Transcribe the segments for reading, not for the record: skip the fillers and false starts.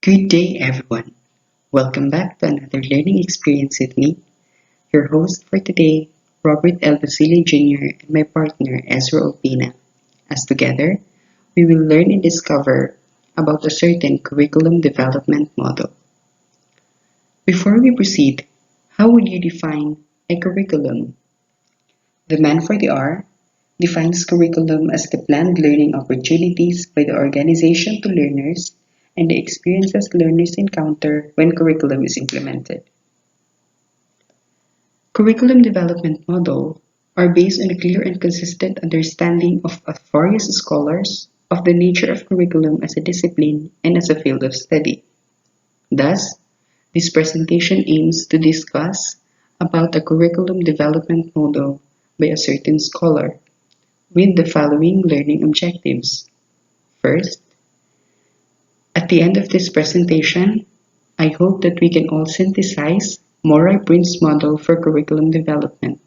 Good day, everyone. Welcome back to another learning experience with me, your host for today, Robert L. Basile Jr., and my partner, Ezra Opina. As together, we will learn and discover about a certain curriculum development model. Before we proceed, how would you define a curriculum? The man for the R defines curriculum as the planned learning opportunities by the organization to learners and the experiences learners encounter when curriculum is implemented. Curriculum development model are based on a clear and consistent understanding of various scholars of the nature of curriculum as a discipline and as a field of study. Thus, this presentation aims to discuss about a curriculum development model by a certain scholar with the following learning objectives. First, at the end of this presentation, I hope that we can all synthesize Moray-Prince model for curriculum development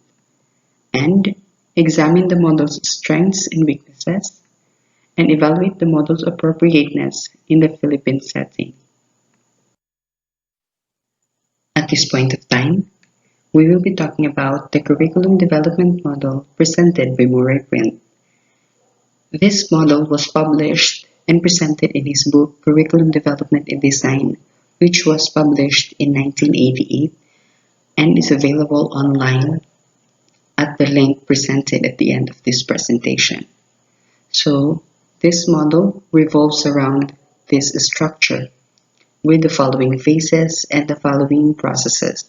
and examine the model's strengths and weaknesses and evaluate the model's appropriateness in the Philippine setting. At this point of time, we will be talking about the curriculum development model presented by Moray-Prince. This model was published and presented in his book Curriculum Development and Design, which was published in 1988 and is available online at the link presented at the end of this presentation. So, this model revolves around this structure with the following phases and the following processes.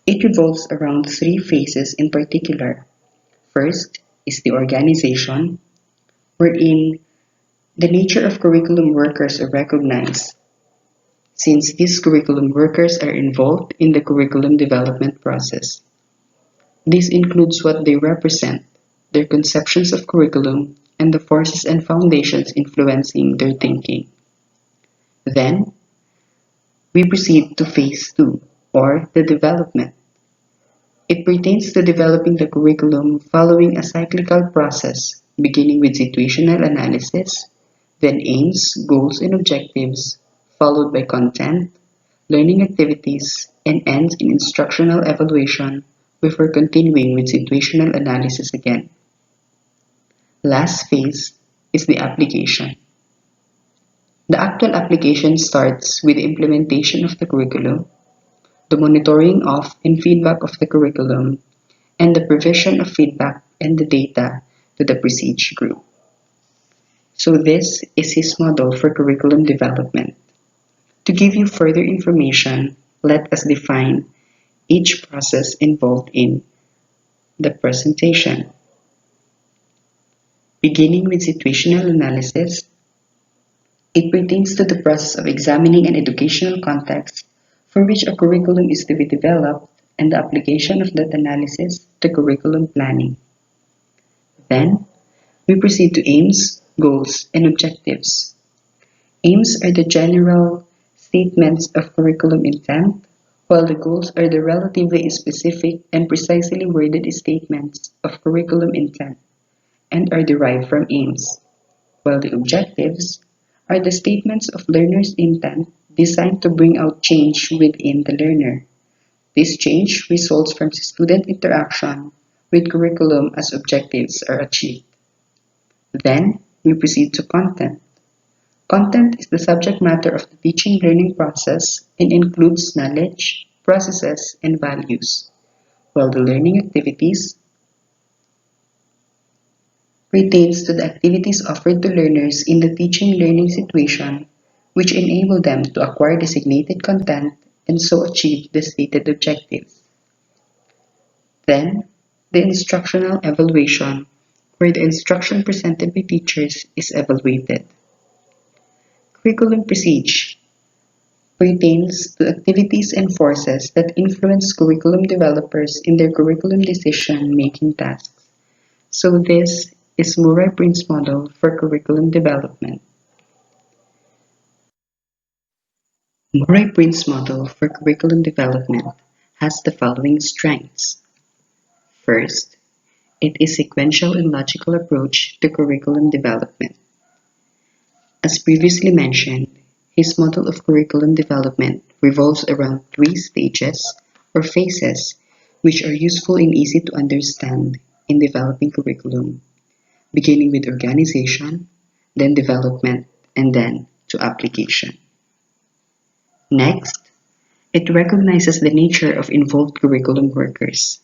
It revolves around three phases in particular. First is the organization, wherein the nature of curriculum workers are recognized, since these curriculum workers are involved in the curriculum development process. This includes what they represent, their conceptions of curriculum, and the forces and foundations influencing their thinking. Then, we proceed to phase 2, or the development. It pertains to developing the curriculum following a cyclical process, beginning with situational analysis, then aims, goals, and objectives, followed by content, learning activities, and ends in instructional evaluation before continuing with situational analysis again. Last phase is the application. The actual application starts with the implementation of the curriculum, the monitoring of and feedback of the curriculum, and the provision of feedback and the data to the prestige group. So this is his model for curriculum development. To give you further information, let us define each process involved in the presentation. Beginning with situational analysis, it pertains to the process of examining an educational context for which a curriculum is to be developed and the application of that analysis to curriculum planning. Then, we proceed to aims, goals, and objectives. Aims are the general statements of curriculum intent, while the goals are the relatively specific and precisely worded statements of curriculum intent and are derived from aims, while the objectives are the statements of learner's intent designed to bring out change within the learner. This change results from student interaction with curriculum as objectives are achieved. Then, we proceed to content. Content is the subject matter of the teaching learning process and includes knowledge, processes, and values, while the learning activities pertains to the activities offered to learners in the teaching learning situation which enable them to acquire designated content and so achieve the stated objectives. Then, the instructional evaluation, where the instruction presented by teachers is evaluated. Curriculum procedure pertains to activities and forces that influence curriculum developers in their curriculum decision-making tasks. So this is Moray-Prince model for curriculum development. Moray-Prince model for curriculum development has the following strengths. First, it is sequential and logical approach to curriculum development. As previously mentioned, His model of curriculum development revolves around three stages or phases which are useful and easy to understand in developing curriculum, beginning with organization, then development, and then to application. Next, it recognizes the nature of involved curriculum workers.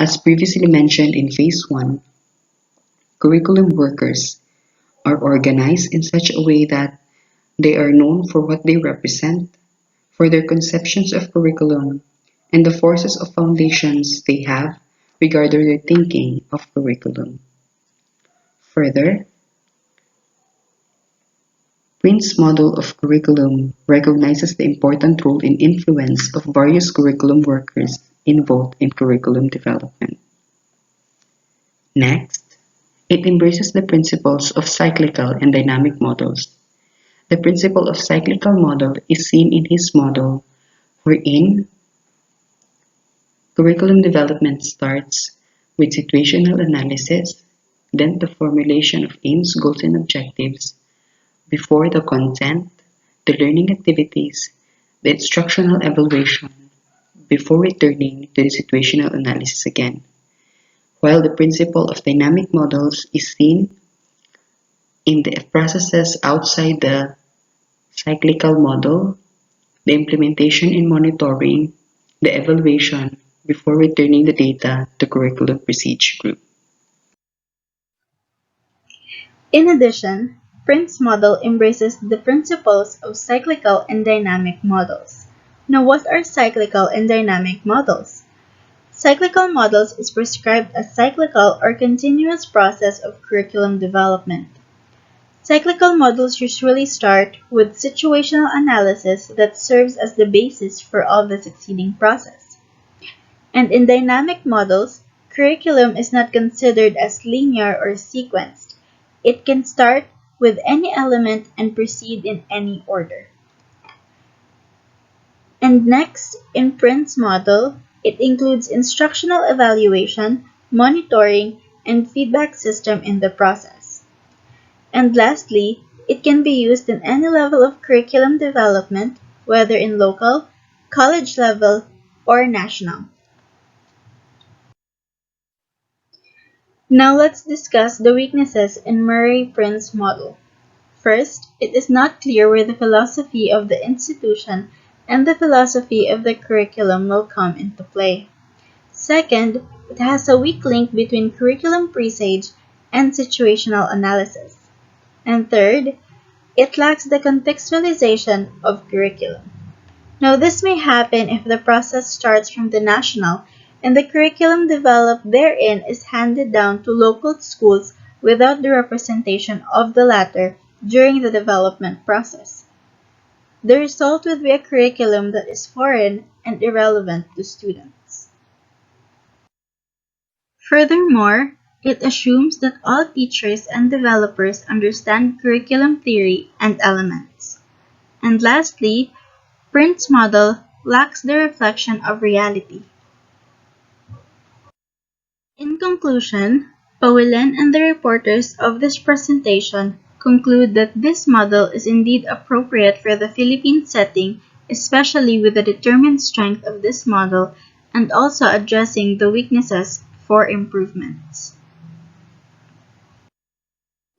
As previously mentioned in Phase 1, curriculum workers are organized in such a way that they are known for what they represent, for their conceptions of curriculum, and the forces of foundations they have regarding their thinking of curriculum. Further, Prince's model of curriculum recognizes the important role and influence of various curriculum workers involved in curriculum development. Next, it embraces the principles of cyclical and dynamic models. The principle of cyclical model is seen in his model, wherein curriculum development starts with situational analysis, then the formulation of aims, goals, and objectives, before the content, the learning activities, the instructional evaluation, before returning to the situational analysis again. While the principle of dynamic models is seen in the processes outside the cyclical model, the implementation and monitoring, the evaluation, before returning the data to curriculum procedure group. In addition, Prince's model embraces the principles of cyclical and dynamic models. Now, what are cyclical and dynamic models? Cyclical models is prescribed as cyclical or continuous process of curriculum development. Cyclical models usually start with situational analysis that serves as the basis for all the succeeding process. And in dynamic models, curriculum is not considered as linear or sequenced. It can start with any element and proceed in any order. And next, in Prince's model, it includes instructional evaluation, monitoring, and feedback system in the process. And lastly, it can be used in any level of curriculum development, whether in local, college level, or national. Now let's discuss the weaknesses in Murray-Prince model. First, it is not clear where the philosophy of the institution and the philosophy of the curriculum will come into play. Second, it has a weak link between curriculum presage and situational analysis. And third, it lacks the contextualization of curriculum. Now, this may happen if the process starts from the national and the curriculum developed therein is handed down to local schools without the representation of the latter during the development process. The result would be a curriculum that is foreign and irrelevant to students. Furthermore, it assumes that all teachers and developers understand curriculum theory and elements. And lastly, Prince's model lacks the reflection of reality. In conclusion, Pawelin and the reporters of this presentation conclude that this model is indeed appropriate for the Philippine setting, especially with the determined strength of this model and also addressing the weaknesses for improvements.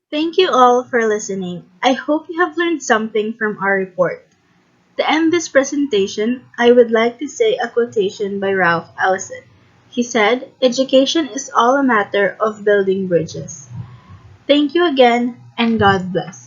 Thank you all for listening. I hope you have learned something from our report. To end this presentation, I would like to say a quotation by Ralph Ellison. He said, "Education is all a matter of building bridges." Thank you again, and God bless.